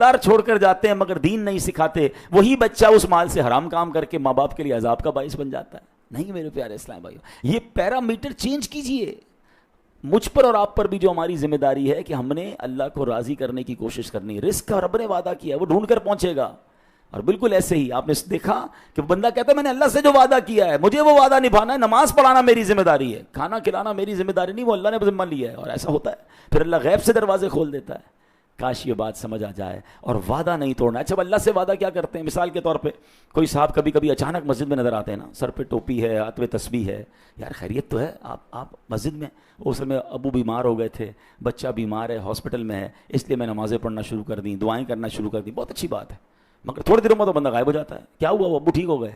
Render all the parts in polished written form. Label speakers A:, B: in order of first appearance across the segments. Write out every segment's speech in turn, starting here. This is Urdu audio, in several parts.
A: دار چھوڑ کر جاتے ہیں مگر دین نہیں سکھاتے، وہی بچہ اس مال سے حرام کام کر کے ماں باپ کے لیے عذاب کا باعث بن جاتا ہے۔ نہیں میرے پیارے اسلام بھائیو، یہ پیرامیٹر چینج کیجئے۔ مجھ پر اور آپ پر بھی جو ہماری ذمہ داری ہے کہ ہم نے اللہ کو راضی کرنے کی کوشش کرنی۔ رزق کا رب نے وعدہ کیا ہے، وہ ڈھونڈ کر پہنچے گا۔ اور بالکل ایسے ہی آپ نے دیکھا کہ بندہ کہتا ہے میں نے اللہ سے جو وعدہ کیا ہے مجھے وہ وعدہ نبھانا ہے، نماز پڑھانا میری ذمہ داری ہے، کھانا کھلانا میری ذمہ داری نہیں، وہ اللہ نے ذمہ لیا ہے۔ اور ایسا ہوتا ہے پھر اللہ غیب سے دروازے کھول دیتا ہے۔ کاش یہ بات سمجھ آ جائے اور وعدہ نہیں توڑنا۔ اچھا اللہ سے وعدہ کیا کرتے ہیں؟ مثال کے طور پہ کوئی صاحب کبھی کبھی اچانک مسجد میں نظر آتے ہیں نا، سر پہ ٹوپی ہے، ہاتھ میں تسبیح ہے، یار خیریت تو ہے؟ آپ مسجد میں، اس میں ابو بیمار ہو گئے تھے، بچہ بیمار ہے، ہاسپٹل میں ہے، اس لیے میں نمازیں پڑھنا شروع کر دیں، دعائیں کرنا شروع کر دیں، بہت اچھی بات ہے، مگر تھوڑے دنوں میں تو بندہ غائب ہو جاتا ہے۔ کیا ہوا؟ وہ ابو ٹھیک ہو گئے؟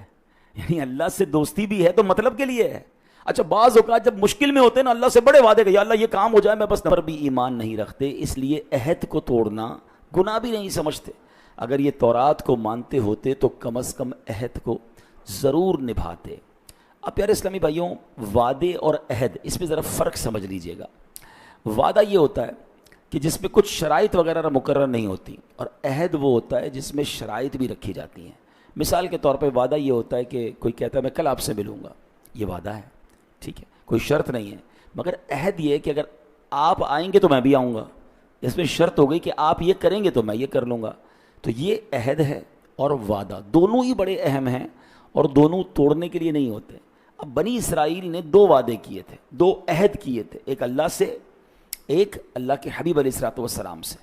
A: یعنی اللہ سے دوستی بھی ہے تو مطلب کے لیے ہے۔ اچھا بعض اوقات جب مشکل میں ہوتے ہیں نا، اللہ سے بڑے وعدے کہ یا اللہ یہ کام ہو جائے، میں بس پر بھی ایمان نہیں رکھتے، اس لیے عہد کو توڑنا گناہ بھی نہیں سمجھتے۔ اگر یہ تورات کو مانتے ہوتے تو کم از کم عہد کو ضرور نبھاتے۔ اب پیارے اسلامی بھائیوں، وعدے اور عہد، اس میں ذرا فرق سمجھ لیجئے گا۔ وعدہ یہ ہوتا ہے کہ جس میں کچھ شرائط وغیرہ مقرر نہیں ہوتی، اور عہد وہ ہوتا ہے جس میں شرائط بھی رکھی جاتی ہیں۔ مثال کے طور پہ وعدہ یہ ہوتا ہے کہ کوئی کہتا ہے میں کل آپ سے ملوں گا، یہ وعدہ ہے، ٹھیک ہے، کوئی شرط نہیں ہے۔ مگر عہد یہ ہے کہ اگر آپ آئیں گے تو میں بھی آؤں گا، اس میں شرط ہو گئی کہ آپ یہ کریں گے تو میں یہ کر لوں گا۔ تو یہ عہد ہے اور وعدہ دونوں ہی بڑے اہم ہیں اور دونوں توڑنے کے لیے نہیں ہوتے۔ اب بنی اسرائیل نے دو وعدے کیے تھے، دو عہد کیے تھے، ایک اللہ سے، ایک اللہ کے حبیب علیہ الصلوۃ والسلام سے۔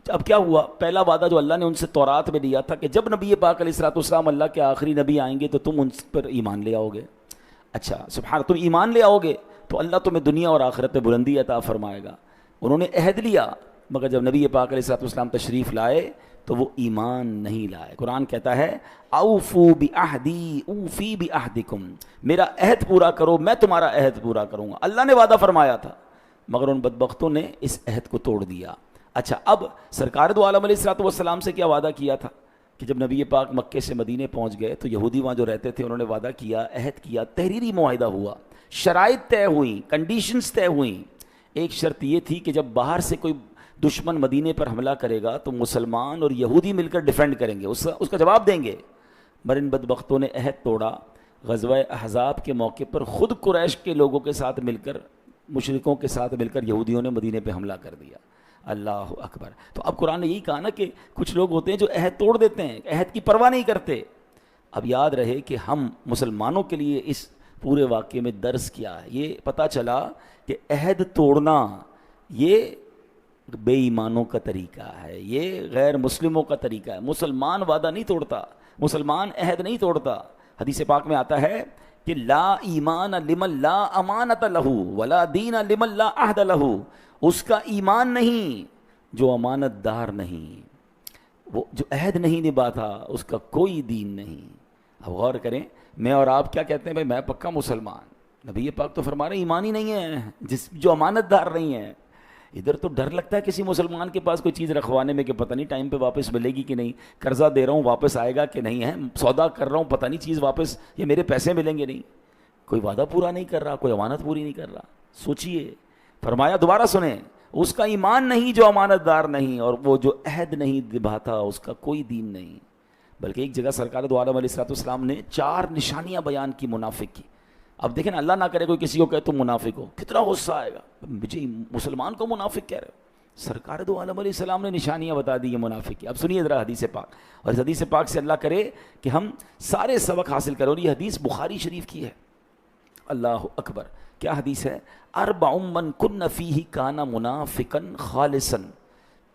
A: اب کیا ہوا؟ پہلا وعدہ جو اللہ نے ان سے تورات میں دیا تھا کہ جب نبی پاک علیہ الصلوۃ والسلام اللہ کے آخری نبی آئیں گے تو تم ان پر ایمان لے آؤ گے۔ اچھا سبحان، تم ایمان لے آؤ گے تو اللہ تمہیں دنیا اور آخرت میں بلندی عطا فرمائے گا۔ انہوں نے عہد لیا، مگر جب نبی پاک علیہ الصلوۃ والسلام تشریف لائے تو وہ ایمان نہیں لائے۔ قرآن کہتا ہے اوفو بعہدی اوفی بعہدکم، میرا عہد پورا کرو، میں تمہارا عہد پورا کروں گا۔ اللہ نے وعدہ فرمایا تھا مگر ان بدبختوں نے اس عہد کو توڑ دیا۔ اچھا اب سرکار دو عالم علیہ الصلوۃ والسلام سے کیا وعدہ کیا تھا کہ جب نبی پاک مکے سے مدینے پہنچ گئے تو یہودی وہاں جو رہتے تھے انہوں نے وعدہ کیا، عہد کیا، تحریری معاہدہ ہوا، شرائط طے ہوئیں، کنڈیشنز طے ہوئیں۔ ایک شرط یہ تھی کہ جب باہر سے کوئی دشمن مدینے پر حملہ کرے گا تو مسلمان اور یہودی مل کر ڈیفینڈ کریں گے، اس کا جواب دیں گے۔ مگر ان بدبختوں نے عہد توڑا۔ غزوہ احزاب کے موقع پر خود قریش کے لوگوں کے ساتھ مل کر، مشرکوں کے ساتھ مل کر یہودیوں نے مدینے پہ حملہ کر دیا۔ اللہ اکبر۔ تو اب قرآن نے یہی کہا نا کہ کچھ لوگ ہوتے ہیں جو عہد توڑ دیتے ہیں، عہد کی پرواہ نہیں کرتے۔ اب یاد رہے کہ ہم مسلمانوں کے لیے اس پورے واقعے میں درس کیا ہے؟ یہ پتہ چلا کہ عہد توڑنا یہ بے ایمانوں کا طریقہ ہے، یہ غیر مسلموں کا طریقہ ہے۔ مسلمان وعدہ نہیں توڑتا، مسلمان عہد نہیں توڑتا۔ حدیث پاک میں آتا ہے کہ لا ایمان لمن لا امانت لہ ولا دین لمن لا عہد لہ، اس کا ایمان نہیں جو امانت دار نہیں، وہ جو عہد نہیں نبھاتا اس کا کوئی دین نہیں۔ اب غور کریں، میں اور آپ کیا کہتے ہیں؟ بھائی میں پکا مسلمان، نبی پاک تو فرما رہے ایمان ہی نہیں ہے جو امانت دار نہیں ہے۔ ادھر تو ڈر لگتا ہے کسی مسلمان کے پاس کوئی چیز رکھوانے میں کہ پتہ نہیں ٹائم پہ واپس ملے گی کہ نہیں، قرضہ دے رہا ہوں واپس آئے گا کہ نہیں ہے، سودا کر رہا ہوں پتہ نہیں چیز واپس، یہ میرے پیسے ملیں گے نہیں، کوئی وعدہ پورا نہیں کر رہا، کوئی امانت پوری نہیں کر رہا۔ سوچئے، فرمایا دوبارہ سنیں، اس کا ایمان نہیں جو امانت دار نہیں، اور وہ جو عہد نہیں نبھاتا اس کا کوئی دین نہیں۔ بلکہ ایک جگہ سرکار دو عالم علیہ الصلوۃ والسلام نے 4 نشانیاں بیان کی منافق کی۔ اب دیکھیں نا، اللہ نہ کرے کوئی کسی کو کہے تم منافق ہو، کتنا غصہ آئے گا، مجھے مسلمان کو منافق کہہ رہے ہو۔ سرکار دو عالم علیہ السلام نے نشانیاں بتا دی یہ منافق کی۔ اب سنیے ذرا حدیث پاک، اور اس حدیث پاک سے اللہ کرے کہ ہم سارے سبق حاصل کریں۔ اور یہ حدیث بخاری شریف کی ہے۔ اللہ اکبر، کیا حدیث ہے؟ اربع من کن فیہ کان منافقا خالصا،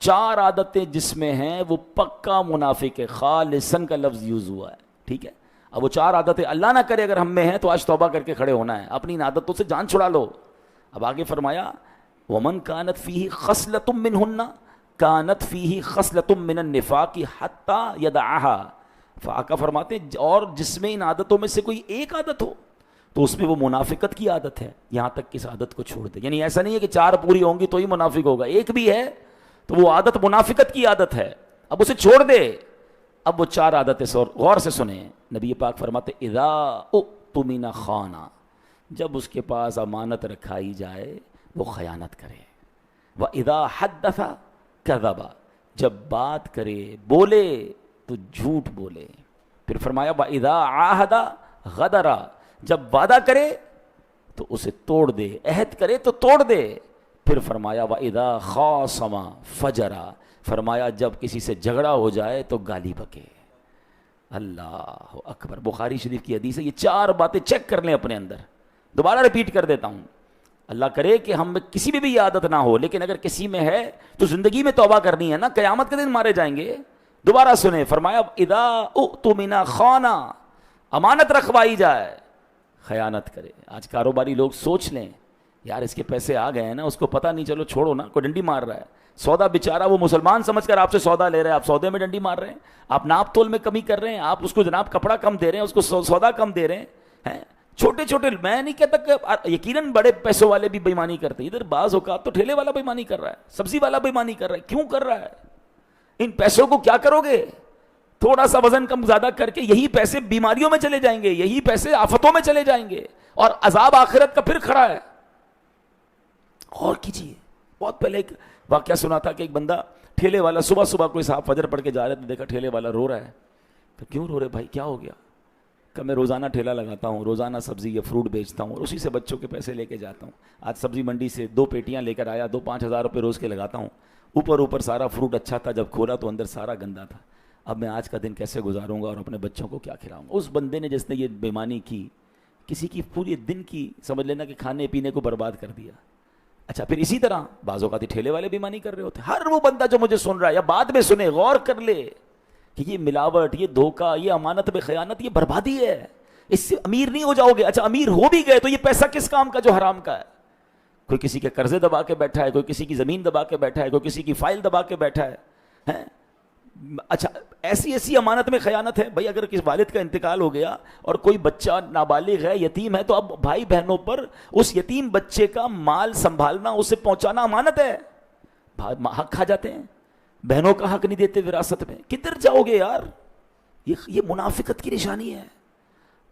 A: 4 عادتیں جس میں ہیں وہ پکا منافق ہے۔ خالصا کا لفظ یوز ہوا ہے، ٹھیک ہے۔ اب وہ 4 عادتیں اللہ نہ کرے اگر ہم میں ہیں تو آج توبہ کر کے کھڑے ہونا ہے، اپنی ان عادتوں سے جان چھڑا لو۔ اب آگے فرمایا ومن کانت فیہ خصلۃ منہن کانت فیہ خصلۃ من النفاق حتی یدعها، فآقا فرماتے اور جس میں ان عادتوں میں سے کوئی ایک عادت ہو تو اس میں وہ منافقت کی عادت ہے، یہاں تک کہ اس عادت کو چھوڑ دے۔ یعنی ایسا نہیں ہے کہ 4 پوری ہوں گی تو ہی منافق ہوگا، ایک بھی ہے تو وہ عادت منافقت کی عادت ہے، اب اسے چھوڑ دے۔ اب وہ 4 عادتیں غور سے سنیں، نبی پاک فرماتے اذا اؤتمن خان، جب اس کے پاس امانت رکھائی جائے وہ خیانت کرے، واذا حدث کذب، جب بات کرے بولے تو جھوٹ بولے. پھر فرمایا وَإِذَا عَاهَدَ غَدَرَ, جب وعدہ کرے تو اسے توڑ دے, عہد کرے تو توڑ دے. پھر فرمایا وَإِذَا خَاصَمَ فَجَرَ, فرمایا جب کسی سے جھگڑا ہو جائے تو گالی بکے. اللہ اکبر, بخاری شریف کی حدیث ہے. یہ 4 باتیں چیک کر لیں اپنے اندر. دوبارہ ریپیٹ کر دیتا ہوں, اللہ کرے کہ ہم کسی بھی یہ عادت نہ ہو, لیکن اگر کسی میں ہے تو زندگی میں توبہ کرنی ہے نا, قیامت کے دن مارے جائیں گے. دوبارہ سنیں, فرمایا اذا اؤتمن خان, امانت رکھوائی جائے خیانت کرے. آج کاروباری لوگ سوچ لیں یار اس کے پیسے آ گئے ہیں نا, اس کو پتہ نہیں, چلو چھوڑو نا, کوئی ڈنڈی مار رہا ہے. سودا بیچارہ وہ مسلمان سمجھ کر آپ سے سودا لے رہے ہیں, آپ سودے میں ڈنڈی مار رہے ہیں, آپ ناپ تول میں کمی کر رہے ہیں, آپ اس کو جناب کپڑا کم دے رہے ہیں, اس کو سودا کم دے رہے ہیں. چھوٹے چھوٹے, میں نہیں کہتا کہ یقیناً بڑے پیسوں والے بھی بےمانی کرتے ہیں, ادھر بعض اوقات تو ٹھیلے والا بےمانی کر رہا ہے, سبزی والا بےمانی کر رہا ہے. کیوں کر رہا ہے؟ ان پیسوں کو کیا کرو گے؟ تھوڑا سا وزن کم زیادہ کر کے یہی پیسے بیماریوں میں چلے جائیں گے, یہی پیسے آفتوں میں چلے جائیں گے, اور عذاب آخرت کا پھر کھڑا ہے. اور کیجیے. بہت پہلے ایک واقعہ سنا تھا کہ ایک بندہ ٹھیلے والا, صبح صبح کوئی صاحب فجر پڑھ کے جا رہے تھے, دیکھا ٹھیلے والا رو رہا ہے. تو کیوں رو رہے بھائی, کیا ہو گیا؟ کہ میں روزانہ ٹھیلا لگاتا ہوں, روزانہ سبزی یا فروٹ بیچتا ہوں, اور اسی سے بچوں کے پیسے لے کے جاتا ہوں. آج سبزی منڈی سے 2 پیٹیاں لے کر آیا, 5 ہزار روپے روز کے لگاتا ہوں. اوپر سارا فروٹ اچھا تھا, جب کھولا تو اندر سارا گندا تھا. اب میں آج کا دن کیسے گزاروں گا اور اپنے بچوں کو کیا کھلاؤں گا؟ اس بندے نے جس نے یہ بےمانی کی, کسی کی پوری دن کی سمجھ لینا کہ کھانے پینے کو برباد کر دیا. اچھا, پھر اسی طرح بعض اوقات ٹھیلے والے بےمانی کر رہے ہوتے. ہر وہ بندہ جو مجھے سن رہا ہے یا بعد میں سنے, غور کر لے کہ یہ ملاوٹ, یہ دھوکہ, یہ امانت میں خیانت, یہ بربادی ہے. اس سے امیر نہیں ہو جاؤ گے. اچھا, امیر ہو بھی گئے تو یہ پیسہ کس کام کا جو حرام کا ہے؟ کوئی کسی کے قرضے دبا کے بیٹھا ہے, کوئی کسی کی زمین دبا کے بیٹھا ہے, کوئی کسی کی فائل دبا کے بیٹھا ہے. اچھا, ایسی امانت میں خیانت ہے بھائی. اگر کسی والد کا انتقال ہو گیا اور کوئی بچہ نابالغ ہے, یتیم ہے, تو اب بھائی بہنوں پر اس یتیم بچے کا مال سنبھالنا, اسے پہنچانا امانت ہے. حق کھا جاتے ہیں, بہنوں کا حق نہیں دیتے وراثت میں. کدھر جاؤ گے یار؟ یہ منافقت کی نشانی ہے.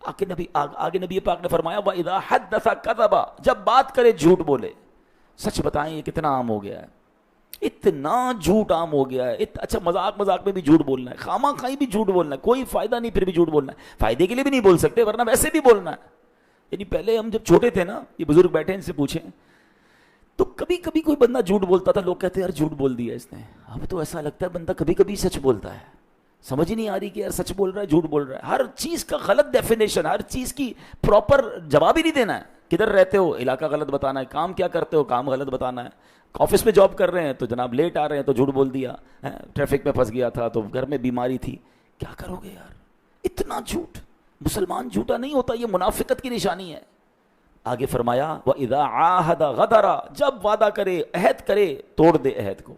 A: آگے نبی پاک نے فرمایا وَإِذَا حَدَّثَ كَذَبَ, جب بات کرے جھوٹ بولے. سچ بتائیں یہ کتنا عام ہو گیا ہے, اتنا جھوٹ عام ہو گیا ہے. اچھا, مذاق میں بھی جھوٹ بولنا ہے, خامہ خواہی بھی جھوٹ بولنا ہے, کوئی فائدہ نہیں, پھر بھی جھوٹ بولنا ہے. فائدے کے لیے بھی نہیں بول سکتے, ورنہ ویسے بھی بولنا ہے. یعنی پہلے ہم جب چھوٹے تھے نا, یہ بزرگ بیٹھے ان سے پوچھیں, تو کبھی کبھی کوئی بندہ جھوٹ بولتا تھا, لوگ کہتے ہیں یار جھوٹ بول دیا اس نے. اب تو ایسا لگتا ہے بندہ کبھی کبھی سچ بولتا ہے, سمجھ ہی نہیں آ رہی کہ یار سچ بول رہا ہے جھوٹ بول رہا ہے. ہر چیز کا غلط ڈیفینیشن, ہر چیز کی پراپر جواب ہی نہیں دینا ہے. کدھر رہتے ہو, علاقہ غلط بتانا ہے. کام کیا کرتے ہو, کام غلط بتانا ہے. آفس میں جاب کر رہے ہیں تو جناب لیٹ آ رہے ہیں تو جھوٹ بول دیا. ٹریفک میں پھنس گیا تھا تو گھر میں بیماری تھی. کیا کرو گے یار, اتنا جھوٹ. مسلمان جھوٹا نہیں ہوتا, یہ منافقت کی نشانی ہے. آگے فرمایا وَإِذَا عَاهَدَ غَدَرَ, جب وعدہ کرے, عہد کرے, توڑ دے عہد کو.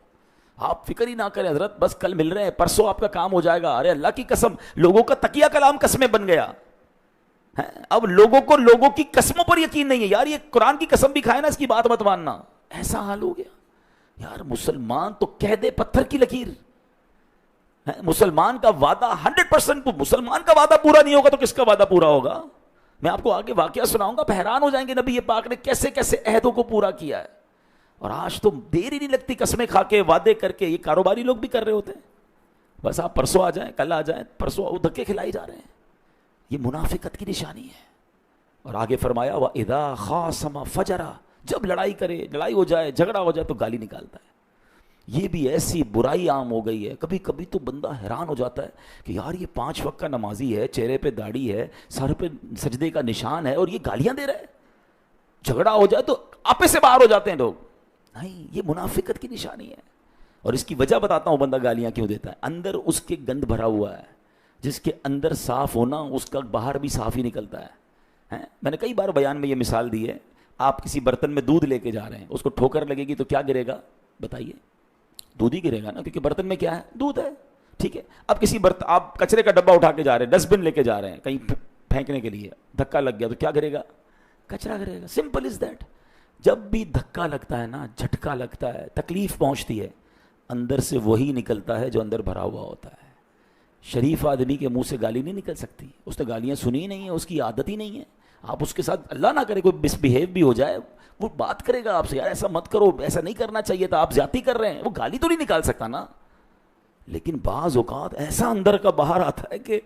A: آپ فکر ہی نہ کریں حضرت, بس کل مل رہے ہیں, پرسوں آپ کا کام ہو جائے گا. ارے اللہ کی قسم, لوگوں کا تقیہ کلام قسمیں بن گیا. اب لوگوں کو لوگوں کی قسموں پر یقین نہیں ہے. یار یہ قرآن کی قسم بھی کھائے نا, اس کی بات مت ماننا. ایسا حال ہو گیا یار. مسلمان تو کہہ دے پتھر کی لکیر. مسلمان کا وعدہ 100%, مسلمان کا وعدہ پورا نہیں ہوگا تو کس کا وعدہ پورا ہوگا؟ میں آپ کو آگے واقعہ سناؤں گا, حیران ہو جائیں گے نبی پاک نے کیسے کیسے عہدوں کو پورا کیا ہے. اور آج تو دیر ہی نہیں لگتی, قسمیں کھا کے, وعدے کر کے. یہ کاروباری لوگ بھی کر رہے ہوتے ہیں, بس آپ پرسوں آ جائیں, کل آ جائیں, پرسوں دھکے کھلائی جا رہے ہیں. یہ منافقت کی نشانی ہے. اور آگے فرمایا وَإِذَا خَاصَمَ فَجَرَ, جب لڑائی کرے, لڑائی ہو جائے, جھگڑا ہو جائے تو گالی نکالتا ہے. یہ بھی ایسی برائی عام ہو گئی ہے. کبھی کبھی تو بندہ حیران ہو جاتا ہے کہ یار یہ 5 وقت کا نمازی ہے, چہرے پہ داڑھی ہے, سر پہ سجدے کا نشان ہے, اور یہ گالیاں دے رہا ہے. جھگڑا ہو جائے تو آپے سے باہر ہو جاتے ہیں لوگ. نہیں, یہ منافقت کی نشانی ہے. اور اس کی وجہ بتاتا ہوں, بندہ گالیاں کیوں دیتا ہے. اندر اس کے گند بھرا ہوا ہے. جس کے اندر صاف ہونا, اس کا باہر بھی صاف ہی نکلتا ہے. میں نے کئی بار بیان میں یہ مثال دی ہے. آپ کسی برتن میں دودھ لے کے جا رہے ہیں, اس کو ٹھوکر لگے گی تو کیا گرے گا بتائیے؟ دودھ ہی گرے گا نا, کیونکہ برتن میں کیا ہے, دودھ ہے. ٹھیک ہے, اب کسی برتن, آپ کچرے کا ڈبہ اٹھا کے جا رہے ہیں, ڈسٹ بن لے کے جا رہے ہیں کہیں پھینکنے کے لیے, دھکا لگ گیا تو کیا گرے گا؟ کچرا گرے گا. Simple is that. جب بھی دھکا لگتا ہے نا, جھٹکا لگتا ہے, تکلیف پہنچتی ہے, اندر سے وہی نکلتا ہے جو اندر بھرا ہوا ہوتا ہے. شریف آدمی کے منہ سے گالی نہیں نکل سکتی. اس نے گالیاں سنی ہی نہیں ہیں, اس کی عادت ہی نہیں ہے. آپ اس کے ساتھ اللہ نہ کرے کوئی مس بہیو بھی ہو جائے, وہ بات کرے گا آپ سے, یار ایسا مت کرو, ایسا نہیں کرنا چاہیے تھا, آپ زیادتی کر رہے ہیں. وہ گالی تو نہیں نکال سکتا نا. لیکن بعض اوقات ایسا اندر کا باہر آتا ہے کہ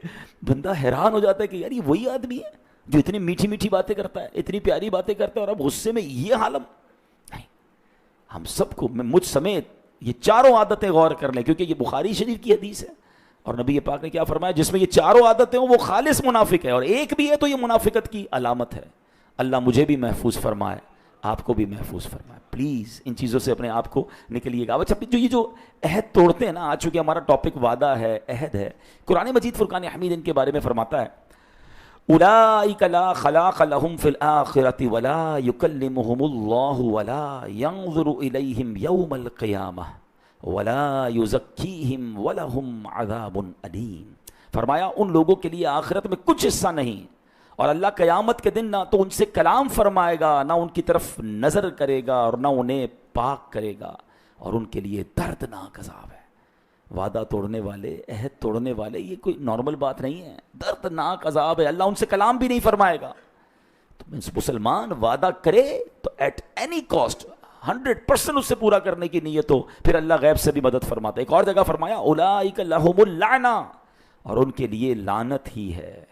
A: بندہ حیران ہو جاتا ہے کہ یار یہ وہی آدمی ہے جو اتنی میٹھی میٹھی باتیں کرتا ہے، اتنی پیاری باتیں کرتا ہے، اور اب غصے میں یہ حالم. نہیں، ہم سب کو، مجھ سمیت، یہ چاروں عادتیں غور کر لیں، کیونکہ یہ بخاری شریف کی حدیث ہے، اور نبی پاک نے کیا فرمایا، جس میں یہ چاروں عادتیں ہوں وہ خالص منافق ہے، اور ایک بھی ہے تو یہ منافقت کی علامت ہے. اللہ مجھے بھی محفوظ فرمائے، آپ کو بھی محفوظ فرمائے. پلیز ان چیزوں سے اپنے آپ کو نکلیے گا. اچھا، جو یہ جو عہد توڑتے ہیں نا، آج چونکہ ہمارا ٹاپک وعدہ ہے، عہد ہے، قرآن مجید فرقان حمید ان کے بارے میں فرماتا ہے اولئک لا خلاق لهم فی الآخرۃ ولا یکلمهم اللہ ولا ینظر الیہم یوم القیامہ ولا یزکیہم ولہم عذاب علیم. فرمایا ان لوگوں کے لیے آخرت میں کچھ حصہ نہیں، اور اللہ قیامت کے دن نہ تو ان سے کلام فرمائے گا، نہ ان کی طرف نظر کرے گا، اور نہ انہیں پاک کرے گا، اور ان کے لیے دردناک عذاب ہے. وعدہ توڑنے والے، عہد توڑنے والے، یہ کوئی نارمل بات نہیں ہے، دردناک عذاب ہے. اللہ ان سے کلام بھی نہیں فرمائے گا. تو مسلمان وعدہ کرے تو ایٹ اینی کاسٹ 100% اس سے پورا کرنے کی نیت ہو، پھر اللہ غیب سے بھی مدد فرماتا ہے. ایک اور جگہ فرمایا اولئک لہم اللعنہ، اور ان کے لیے لعنت ہی ہے.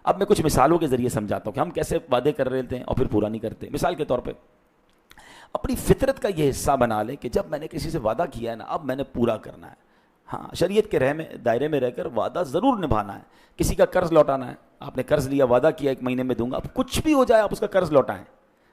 A: اب میں کچھ مثالوں کے ذریعے سمجھاتا ہوں کہ ہم کیسے وعدے کر رہے ہیں اور پھر پورا نہیں کرتے. مثال کے طور پہ اپنی فطرت کا یہ حصہ بنا لیں کہ جب میں نے کسی سے وعدہ کیا ہے نا، اب میں نے پورا کرنا ہے. ہاں، شریعت کے دائرے میں رہ کر وعدہ ضرور نبھانا ہے. کسی کا قرض لوٹانا ہے، آپ نے قرض لیا، وعدہ کیا 1 مہینے میں دوں گا، اب کچھ بھی ہو جائے آپ اس کا قرض لوٹائیں.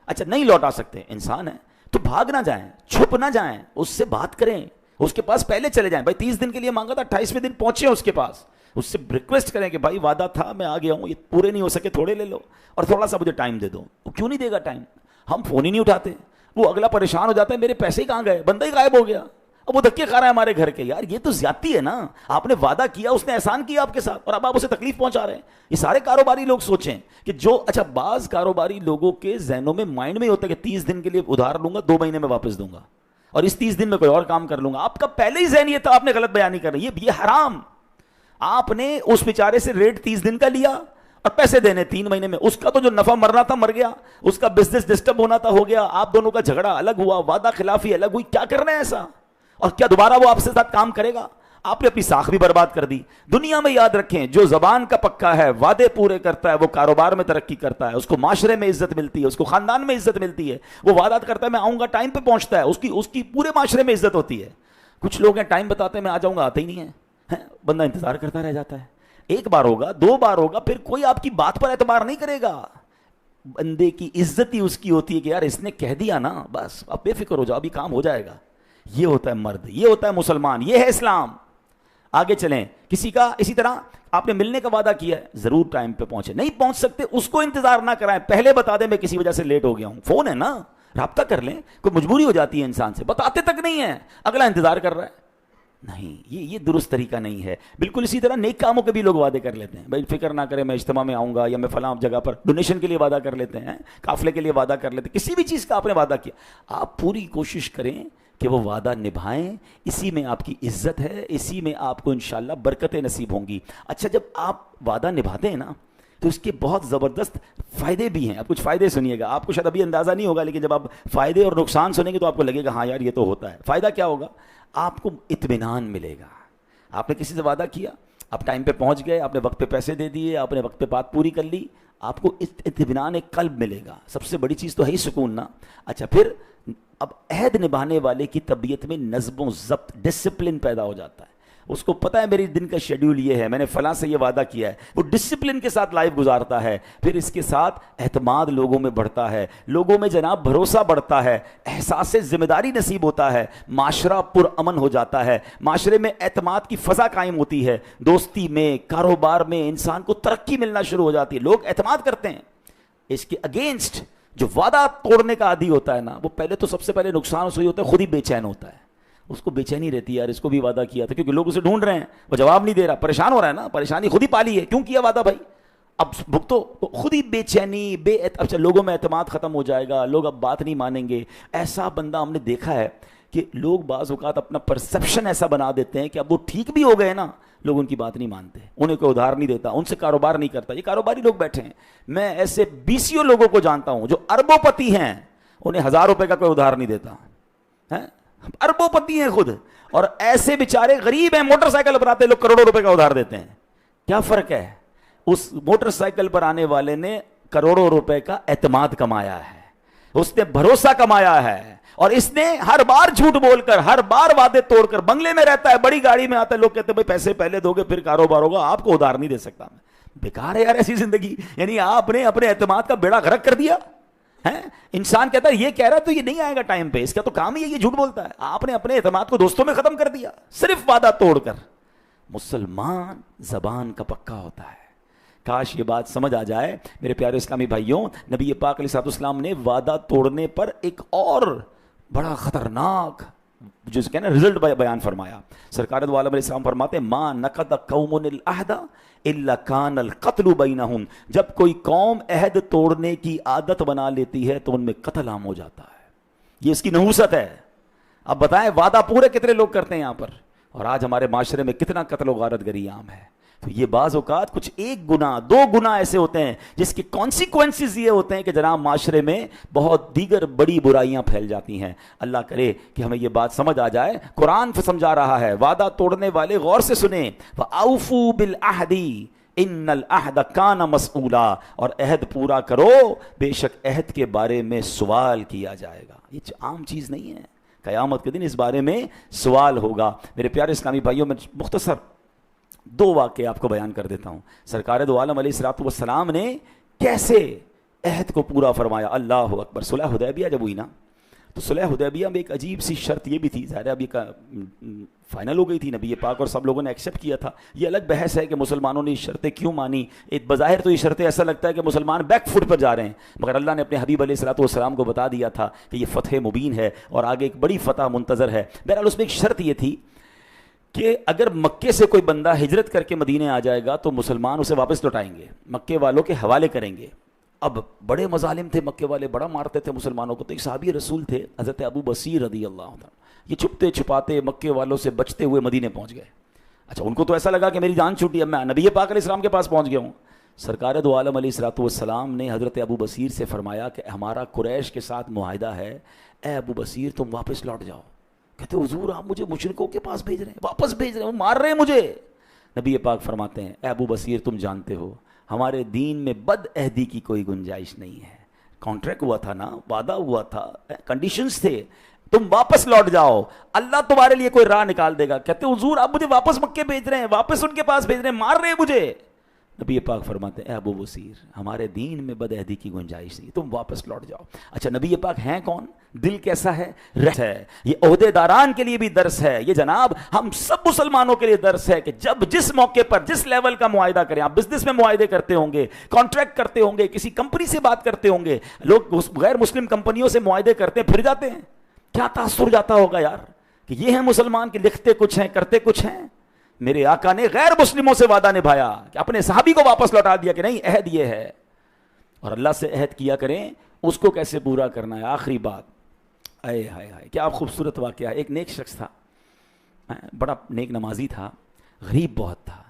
A: اچھا نہیں لوٹا سکتے، انسان ہے تو بھاگ نہ جائیں، چھپ نہ جائیں، اس سے بات کریں، اس کے پاس پہلے چلے جائیں. بھائی 30 دن کے لیے مانگا تھا، 28ویں دن پہنچے اس کے پاس، اس سے ریکویسٹ کریں کہ بھائی وعدہ تھا، میں آ گیا ہوں، یہ پورے نہیں ہو سکے، تھوڑے لے لو اور تھوڑا سا مجھے ٹائم دے دو. وہ کیوں نہیں دے گا ٹائم؟ ہم فون ہی نہیں اٹھاتے، وہ اگلا پریشان ہو جاتا ہے میرے پیسے ہی کہاں گئے، بندہ ہی غائب ہو گیا، اب وہ دھکے کھا رہا ہے ہمارے گھر کے. یار یہ تو زیادتی ہے نا، آپ نے وعدہ کیا، اس نے احسان کیا آپ کے ساتھ، اور اب آپ اسے تکلیف پہنچا رہے ہیں. یہ سارے کاروباری لوگ سوچیں کہ جو، اچھا بعض کاروباری لوگوں کے ذہنوں میں، مائنڈ میں ہوتا ہے کہ 30 دن کے لیے ادھار لوں گا، 2 مہینے میں واپس دوں گا، اور اس 30 دن میں کوئی اور کام کر لوں گا. آپ کا پہلے ہی ذہن یہ تھا، آپ نے غلط بیانی کر رہی ہے، یہ حرام. آپ نے اس بیچارے سے ریٹ 30 دن کا لیا اور پیسے دینے 3 مہینے میں، اس کا تو جو نفع مرنا تھا مر گیا، اس کا بزنس ڈسٹرب ہونا تھا ہو گیا، آپ دونوں کا جھگڑا الگ ہوا، وعدہ خلافی الگ ہوئی. کیا کر رہے ہیں ایسا؟ اور کیا دوبارہ وہ آپ سے ساتھ کام کرے گا؟ آپ نے اپنی ساکھ بھی برباد کر دی. دنیا میں یاد رکھیں، جو زبان کا پکا ہے، وعدے پورے کرتا ہے، وہ کاروبار میں ترقی کرتا ہے، اس کو معاشرے میں عزت ملتی ہے، اس کو خاندان میں عزت ملتی ہے. وہ وعدہ کرتا ہے میں آؤں گا، ٹائم پہ پہنچتا ہے، اس کی پورے معاشرے میں عزت ہوتی ہے. کچھ لوگ ہیں ٹائم بتاتے ہیں میں آ جاؤں گا، آتے ہی نہیں ہے، بندہ انتظار کرتا رہ جاتا ہے. 1 بار ہوگا، 2 بار ہوگا، پھر کوئی آپ کی بات پر اعتبار نہیں کرے گا. بندے کی عزت ہی اس کی ہوتی ہے کہ یار اس نے کہہ دیا نا، بس اب بے فکر ہو جاؤ، ابھی کام ہو جائے گا. یہ ہوتا ہے مرد، یہ ہوتا ہے مسلمان، یہ ہے اسلام. آگے چلیں، کسی کا اسی طرح آپ نے ملنے کا وعدہ کیا ہے، ضرور ٹائم پہ پہنچے. نہیں پہنچ سکتے، اس کو انتظار نہ کرائیں، پہلے بتا دیں میں کسی وجہ سے لیٹ ہو گیا ہوں. فون ہے نا، رابطہ کر لیں. کوئی مجبوری ہو جاتی ہے انسان سے، بتاتے تک نہیں ہے، اگلا انتظار کر رہا ہے. نہیں، یہ درست طریقہ نہیں ہے. بالکل اسی طرح نیک کاموں کے بھی لوگ وعدے کر لیتے ہیں، بھائی فکر نہ کریں میں اجتماع میں آؤں گا، یا میں فلاں جگہ پر ڈونیشن کے لیے وعدہ کر لیتے ہیں، قافلے کے لیے وعدہ کر لیتے ہیں. کسی بھی چیز کا آپ نے وعدہ کیا، آپ پوری کوشش کریں کہ وہ وعدہ نبھائیں. اسی میں آپ کی عزت ہے، اسی میں آپ کو انشاءاللہ برکتیں نصیب ہوں گی. اچھا، جب آپ وعدہ نبھاتے ہیں نا تو اس کے بہت زبردست فائدے بھی ہیں. اب کچھ فائدے سنیے گا، آپ کو شاید ابھی اندازہ نہیں ہوگا، لیکن جب آپ فائدے اور نقصان سنیں گے تو آپ کو لگے گا ہاں یار یہ تو ہوتا ہے. فائدہ کیا ہوگا؟ آپ کو اطمینان ملے گا. آپ نے کسی سے وعدہ کیا، آپ ٹائم پہ پہنچ گئے، آپ نے وقت پہ پیسے دے دیے، آپ نے وقت پہ بات پوری کر لی، آپ کو اطمینان قلب ملے گا. سب سے بڑی چیز تو ہے ہی سکون نا. اچھا، پھر اب عہد نبھانے والے کی طبیعت میں نظم و ضبط، ڈسپلن پیدا ہو جاتا ہے. اس کو پتہ ہے میری دن کا شیڈیول یہ ہے، میں نے فلاں سے یہ وعدہ کیا ہے، وہ ڈسپلن کے ساتھ لائف گزارتا ہے. پھر اس کے ساتھ اعتماد لوگوں میں بڑھتا ہے، لوگوں میں جناب بھروسہ بڑھتا ہے، احساس ذمہ داری نصیب ہوتا ہے، معاشرہ پرامن ہو جاتا ہے، معاشرے میں اعتماد کی فضا قائم ہوتی ہے، دوستی میں، کاروبار میں انسان کو ترقی ملنا شروع ہو جاتی ہے، لوگ اعتماد کرتے ہیں. اس کے اگینسٹ جو وعدہ توڑنے کا عادی ہوتا ہے نا، وہ پہلے تو سب سے پہلے نقصان اس کو ہوتا ہے، خود ہی بے چین ہوتا ہے. اس کو بے چینی رہتی ہے، یار اس کو بھی وعدہ کیا تھا، کیونکہ لوگ اسے ڈھونڈ رہے ہیں، وہ جواب نہیں دے رہا، پریشان ہو رہا ہے نا. پریشانی خود ہی پالی ہے، کیوں کیا وعدہ بھائی، اب بھگتو. خود ہی بے چینی، اچھا لوگوں میں اعتماد ختم ہو جائے گا، لوگ اب بات نہیں مانیں گے. ایسا بندہ ہم نے دیکھا ہے کہ لوگ بعض اوقات اپنا پرسپشن ایسا بنا دیتے ہیں کہ اب وہ ٹھیک بھی ہو گئے نا، لوگ ان کی بات نہیں مانتے، انہیں کوئی ادھار نہیں دیتا، ان سے کاروبار نہیں کرتا. یہ کاروباری لوگ بیٹھے ہیں، میں ایسے 20 لوگوں کو جانتا ہوں جو اربوں پتی ہیں، انہیں 1000 روپے کا کوئی ادھار نہیں دیتا ہے. اربوں پتی ہیں خود, اور ایسے بیچارے غریب ہیں, موٹر سائیکل پر آتے لوگ کروڑوں روپے کا ادھار دیتے ہیں. کیا فرق ہے؟ اس موٹر سائیکل پر آنے والے نے کروڑوں روپے کا اعتماد کمایا ہے, اس نے بھروسہ کمایا ہے, اور اس نے ہر بار جھوٹ بول کر, ہر بار وعدے توڑ کر, بنگلے میں رہتا ہے, بڑی گاڑی میں آتا ہے, لوگ کہتے ہیں بھائی پیسے پہلے دو گے پھر کاروبار ہوگا, آپ کو ادھار نہیں دے سکتا میں. بیکار ہے یار ایسی زندگی. یعنی آپ نے اپنے اعتماد کا بیڑا غرق کر دیا ہے. انسان کہتا ہے یہ کہہ رہا ہے تو یہ نہیں آئے گا ٹائم پہ, اس کا تو کام ہی ہے یہ جھوٹ بولتا ہے. آپ نے اپنے اعتماد کو دوستوں میں ختم کر دیا صرف وعدہ توڑ کر. مسلمان زبان کا پکا ہوتا ہے. کاش یہ بات سمجھ آ جائے میرے پیارے اسلامی بھائیوں. نبی پاک علیہ الصلوۃ والسلام نے وعدہ توڑنے پر ایک اور بڑا خطرناک جس کہ نا رزلٹ بیان فرمایا. سرکار دو عالم علیہ السلام فرماتے ہیں ما نقض قوم العہد الا کان القتل بینہم. جب کوئی قوم عہد توڑنے کی عادت بنا لیتی ہے تو ان میں قتل عام ہو جاتا ہے. یہ اس کی نحوست ہے. اب بتائیں وعدہ پورے کتنے لوگ کرتے ہیں یہاں پر, اور آج ہمارے معاشرے میں کتنا قتل و غارت گری عام ہے. تو یہ بعض اوقات کچھ ایک گناہ دو گناہ ایسے ہوتے ہیں جس کے کانسیکوینسز یہ ہوتے ہیں کہ جناب معاشرے میں بہت دیگر بڑی برائیاں پھیل جاتی ہیں. اللہ کرے کہ ہمیں یہ بات سمجھ آ جائے. قرآن سمجھا رہا ہے, وعدہ توڑنے والے غور سے سنیں, وَأَوْفُوا بِالْعَهْدِ ان العہد کان مسئولا, اور عہد پورا کرو بے شک عہد کے بارے میں سوال کیا جائے گا. یہ عام چیز نہیں ہے, قیامت کے دن اس بارے میں سوال ہوگا. میرے پیارے اسلامی بھائیوں, میں مختصر دو واقعے آپ کو بیان کر دیتا ہوں. سرکار دو عالم علیہ الصلوۃ والسلام نے کیسے عہد کو پورا فرمایا. اللہ اکبر. صلح حدیبیہ جب ہوئی نا, تو صلح حدیبیہ میں ایک عجیب سی شرط یہ بھی تھی. ظاہر اب یہ فائنل ہو گئی تھی, نبی پاک اور سب لوگوں نے ایکسیپٹ کیا تھا. یہ الگ بحث ہے کہ مسلمانوں نے یہ شرطیں کیوں مانی. ایک بظاہر تو یہ شرطیں ایسا لگتا ہے کہ مسلمان بیک فٹ پر جا رہے ہیں, مگر اللہ نے اپنے حبیب علیہ الصلوۃ والسلام کو بتا دیا تھا کہ یہ فتح مبین ہے اور آگے ایک بڑی فتح منتظر ہے. بہرحال اس میں ایک شرط یہ تھی کہ اگر مکے سے کوئی بندہ ہجرت کر کے مدینے آ جائے گا تو مسلمان اسے واپس لوٹائیں گے, مکے والوں کے حوالے کریں گے. اب بڑے مظالم تھے مکے والے, بڑا مارتے تھے مسلمانوں کو. تو ایک صحابی رسول تھے حضرت ابو بصیر رضی اللہ عنہ, یہ چھپتے چھپاتے مکے والوں سے بچتے ہوئے مدینے پہنچ گئے. اچھا, ان کو تو ایسا لگا کہ میری جان چھوٹی, اب میں نبی پاک علیہ السلام کے پاس پہنچ گیا ہوں. سرکار دو عالم علیہ الصلوۃ والسلام نے حضرت ابو بصیر سے فرمایا کہ ہمارا قریش کے ساتھ معاہدہ ہے, اے ابو بصیر تم واپس لوٹ جاؤ. کہتے حضور آپ مجھے مشرکوں کے پاس بھیج رہے ہیں, واپس بھیج رہے ہیں, وہ مار رہے ہیں مجھے. نبی پاک فرماتے ہیں اے ابو بصیر تم جانتے ہو ہمارے دین میں بد عہدی کی کوئی گنجائش نہیں ہے. کانٹریکٹ ہوا تھا نا, وعدہ ہوا تھا, کنڈیشنز تھے, تم واپس لوٹ جاؤ, اللہ تمہارے لیے کوئی راہ نکال دے گا. کہتے حضور آپ مجھے واپس مکے بھیج رہے ہیں, واپس ان کے پاس بھیج رہے ہیں, مار رہے ہیں مجھے. نبی پاک فرماتے ہیں اے ابو بصیر ہمارے دین میں بد عہدی کی گنجائش نہیں, تم واپس لوٹ جاؤ. اچھا, نبی پاک ہیں کون, دل کیسا ہے, ہے. یہ عہدے داران کے لیے بھی درس ہے, یہ جناب ہم سب مسلمانوں کے لیے درس ہے کہ جب جس موقع پر جس لیول کا معاہدہ کریں, آپ بزنس میں معاہدے کرتے ہوں گے, کانٹریکٹ کرتے ہوں گے, کسی کمپنی سے بات کرتے ہوں گے, لوگ غیر مسلم کمپنیوں سے معاہدے کرتے ہیں پھر جاتے ہیں, کیا تاثر جاتا ہوگا یار کہ یہ ہیں مسلمان کہ لکھتے کچھ ہیں کرتے کچھ ہیں. میرے آقا نے غیر مسلموں سے وعدہ نبھایا کہ اپنے صحابی کو واپس لوٹا دیا کہ نہیں عہد یہ ہے, اور اللہ سے عہد کیا کریں اس کو کیسے پورا کرنا ہے. آخری بات, اے ہائے ہائے کیا خوبصورت واقعہ ہے. ایک نیک شخص تھا, بڑا نیک نمازی تھا, غریب بہت تھا.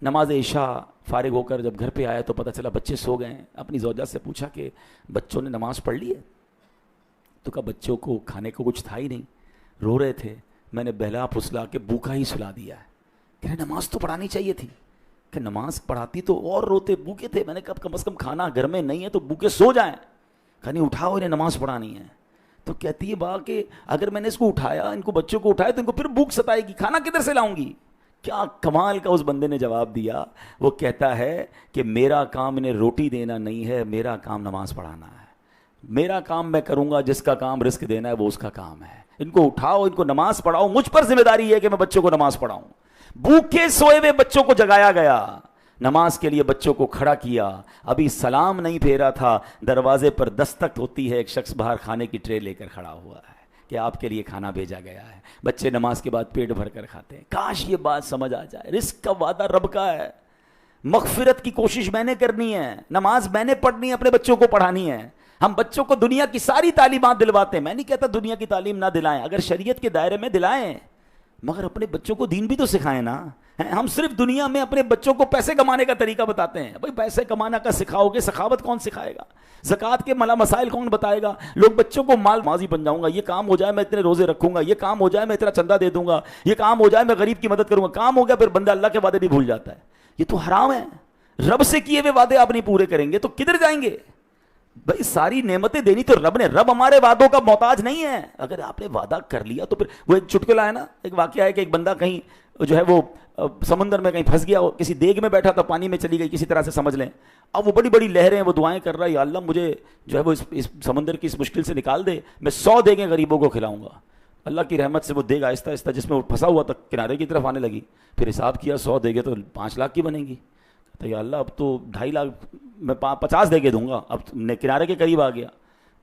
A: نماز عشاء فارغ ہو کر جب گھر پہ آیا تو پتہ چلا بچے سو گئے ہیں. اپنی زوجہ سے پوچھا کہ بچوں نے نماز پڑھ لی ہے؟ تو کہا بچوں کو کھانے کو کچھ تھا ہی نہیں, رو رہے تھے, میں نے بہلا پھسلا کے بھوکا ہی سلا دیا ہے. کہ نماز تو پڑھانی چاہیے تھی, کہ نماز پڑھاتی تو اور روتے, بھوکے تھے. میں نے کہا کم از کم کھانا گھر میں نہیں ہے تو بھوکے سو جائیں. کہا نہیں اٹھاؤ انہیں نماز پڑھانی ہے. تو کہتی ہے با کہ اگر میں نے اس کو اٹھایا, ان کو بچوں کو اٹھایا تو ان کو پھر بھوک ستائے گی, کھانا کدھر سے لاؤں گی. کیا کمال کا اس بندے نے جواب دیا. وہ کہتا ہے کہ میرا کام انہیں روٹی دینا نہیں ہے, میرا کام نماز پڑھانا ہے. میرا کام میں کروں گا, جس کا کام رزق دینا ہے وہ اس کا کام ہے. ان کو اٹھاؤ, ان کو نماز پڑھاؤ, مجھ پر ذمہ داری ہے کہ میں بچوں کو نماز پڑھاؤں. بھوکے سوئے ہوئے بچوں کو جگایا گیا, نماز کے لیے بچوں کو کھڑا کیا. ابھی سلام نہیں پھیرا تھا, دروازے پر دستک ہوتی ہے, ایک شخص باہر کھانے کی ٹرے لے کر کھڑا ہوا ہے کہ آپ کے لیے کھانا بھیجا گیا ہے. بچے نماز کے بعد پیٹ بھر کر کھاتے ہیں. کاش یہ بات سمجھ آ جائے, رزق کا وعدہ رب کا ہے, مغفرت کی کوشش میں نے کرنی ہے, نماز میں نے پڑھنی ہے, اپنے بچوں کو پڑھانی ہے. ہم بچوں کو دنیا کی ساری تعلیمات دلواتے ہیں, میں نہیں کہتا دنیا کی تعلیم نہ دلائیں, اگر شریعت کے دائرے میں دلائیں, مگر اپنے بچوں کو دین بھی تو سکھائیں نا. ہم صرف دنیا میں اپنے بچوں کو پیسے کمانے کا طریقہ بتاتے ہیں. بھائی پیسے کمانا کا سکھاؤ گے, سخاوت کون سکھائے گا؟ زکوٰۃ کے مسائل کون بتائے گا؟ لوگ بچوں کو مال ماضی بن جاؤں گا, یہ کام ہو جائے میں اتنے روزے رکھوں گا, یہ کام ہو جائے میں اتنا چندہ دے دوں گا, یہ کام ہو جائے میں غریب کی مدد کروں گا. کام ہو گیا پھر بندہ اللہ کے وعدے بھی بھول جاتا ہے. یہ تو حرام ہے. رب سے کیے ہوئے وعدے آپ نہیں پورے کریں گے تو کدھر جائیں گے؟ بھائی ساری نعمتیں دینی تو رب نے. رب ہمارے وعدوں کا محتاج نہیں ہے. اگر آپ نے وعدہ کر لیا تو پھر وہ ایک چٹکلا ہے نا, ایک واقعہ ہے کہ ایک بندہ کہیں جو ہے وہ سمندر میں کہیں پھنس گیا, کسی دیگ میں بیٹھا تھا, پانی میں چلی گئی کسی طرح سے سمجھ لیں. اب وہ بڑی بڑی لہریں, وہ دعائیں کر رہا ہے, یا اللہ مجھے جو ہے وہ اس سمندر کی اس مشکل سے نکال دے, میں 100 دیگیں غریبوں کو کھلاؤں گا. اللہ کی رحمت سے وہ دیگ آہستہ آہستہ جس میں وہ پھنسا ہوا تھا کنارے کی طرف آنے لگی. پھر حساب کیا 100 دیگیں تو 5 لاکھ کی بنے گی. تو یا اللہ اب تو 2.5 لاکھ, میں 50 دیگیں دوں گا. اب کنارے کے قریب آ گیا.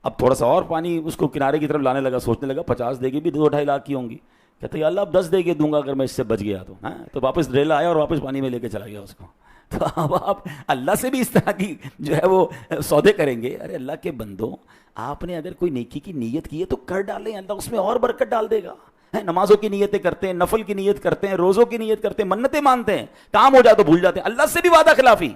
A: اب تھوڑا سا اور پانی اس کو کنارے کی طرف لانے لگا, سوچنے لگا 50 دیگیں بھی 2-2.5 لاکھ کی ہوں گی. کہتے یا اللہ اب 10 دیگیں دوں گا اگر میں اس سے بچ گیا تو. تو واپس ریلا آیا اور واپس پانی میں لے کے چلا گیا اس کو. تو اب آپ اللہ سے بھی اس طرح کی جو ہے وہ سودے کریں گے؟ ارے اللہ کے بندوں, آپ نے اگر کوئی نیکی کی نیت کی ہے تو کر ڈالیں, اللہ اس میں اور برکت ڈال دے گا. نمازوں کی نیتیں کرتے ہیں, نفل کی نیت کرتے ہیں, روزوں کی نیت کرتے ہیں, منتیں مانتے ہیں, کام ہو جائے تو بھول جاتے ہیں. اللہ سے بھی وعدہ خلافی.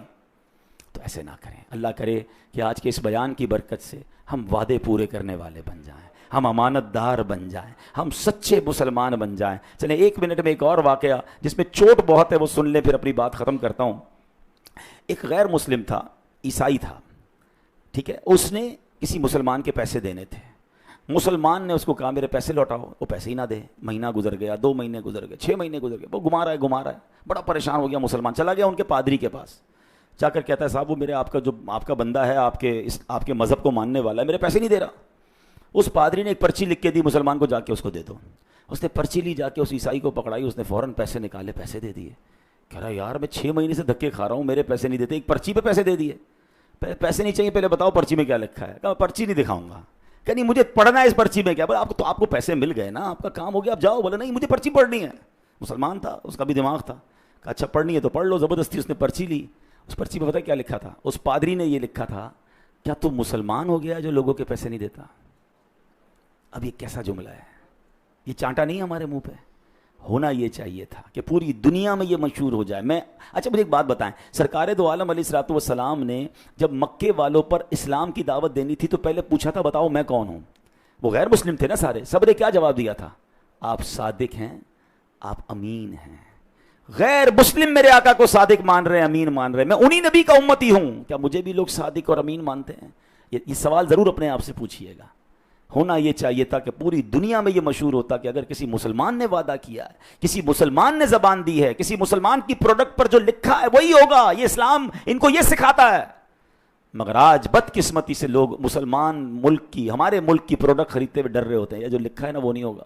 A: تو ایسے نہ کریں. اللہ کرے کہ آج کے اس بیان کی برکت سے ہم وعدے پورے کرنے والے بن جائیں, ہم امانت دار بن جائیں, ہم سچے مسلمان بن جائیں. چلیں 1 منٹ میں ایک اور واقعہ جس میں چوٹ بہت ہے وہ سن لیں, پھر اپنی بات ختم کرتا ہوں. ایک غیر مسلم تھا, عیسائی تھا, ٹھیک ہے. اس نے کسی مسلمان کے پیسے دینے تھے. مسلمان نے اس کو کہا میرے پیسے لوٹاؤ. وہ پیسے ہی نہ دے. مہینہ گزر گیا, 2 مہینے گزر گئے, 6 مہینے گزر گئے. وہ گھما رہا ہے. بڑا پریشان ہو گیا مسلمان. چلا گیا ان کے پادری کے پاس, جا کر کہتا ہے صاحب وہ میرے آپ کا بندہ ہے, آپ کے مذہب کو ماننے والا ہے, میرے پیسے نہیں دے رہا. اس پادری نے ایک پرچی لکھ کے دی مسلمان کو, جا کے اس کو دے دو. اس نے پرچی لی, جا کے اس عیسائی کو پکڑائی, اس نے فوراً پیسے نکالے, پیسے دے دیے. کہہ رہا یار میں 6 مہینے سے دھکے کھا رہا ہوں, میرے پیسے نہیں دیتے, ایک پرچی پہ پیسے دے دیے. پیسے نہیں چاہیے, پہلے بتاؤ پرچی میں کیا لکھا ہے. کہا پرچی نہیں دکھاؤں گا. کہ نہیں مجھے پڑھنا ہے اس پرچی میں کیا. آپ کو پیسے مل گئے نا, آپ کا کام ہو گیا, آپ جاؤ. بولا نہیں مجھے پرچی پڑھنی ہے. مسلمان تھا, اس کا بھی دماغ تھا. کہا اچھا پڑھنی ہے تو پڑھ لو. زبردستی اس نے پرچی لی. اس پرچی پہ پتہ کیا لکھا تھا؟ اس پادری نے یہ لکھا تھا, کیا تو مسلمان ہو گیا جو لوگوں کے پیسے نہیں دیتا؟ اب یہ کیسا جملہ ہے؟ یہ چانٹا نہیں ہے ہمارے منہ پہ. ہونا یہ چاہیے تھا کہ پوری دنیا میں یہ مشہور ہو جائے. اچھا مجھے ایک بات بتائیں, سرکار دو عالم علیہ الصلوۃ والسلام نے جب مکے والوں پر اسلام کی دعوت دینی تھی تو پہلے پوچھا تھا بتاؤ میں کون ہوں؟ وہ غیر مسلم تھے نا سارے. سب نے کیا جواب دیا تھا؟ آپ صادق ہیں, آپ امین ہیں. غیر مسلم میرے آقا کو صادق مان رہے ہیں, امین مان رہے ہیں. میں انہی نبی کا امتی ہوں, کیا مجھے بھی لوگ صادق اور امین مانتے ہیں؟ یہ سوال ضرور اپنے آپ سے پوچھئے گا. ہونا یہ چاہیے تھا کہ پوری دنیا میں یہ مشہور ہوتا کہ اگر کسی مسلمان نے وعدہ کیا ہے, کسی مسلمان نے زبان دی ہے, کسی مسلمان کی پروڈکٹ پر جو لکھا ہے وہی ہوگا. یہ اسلام ان کو یہ سکھاتا ہے. مگر آج بدقسمتی سے لوگ مسلمان ملک کی, ہمارے ملک کی پروڈکٹ خریدتے ہوئے ڈر رہے ہوتے ہیں, یہ جو لکھا ہے نا وہ نہیں ہوگا.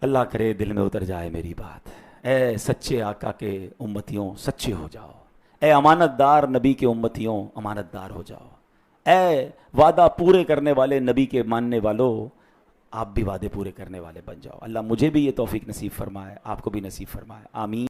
A: اللہ کرے دل میں اتر جائے میری بات. اے سچے آقا کے امتیوں سچے ہو جاؤ. اے امانت دار نبی کے امتیوں امانت دار ہو جاؤ. اے وعدہ پورے کرنے والے نبی کے ماننے والوں, آپ بھی وعدے پورے کرنے والے بن جاؤ. اللہ مجھے بھی یہ توفیق نصیب فرمائے, آپ کو بھی نصیب فرمائے. آمین.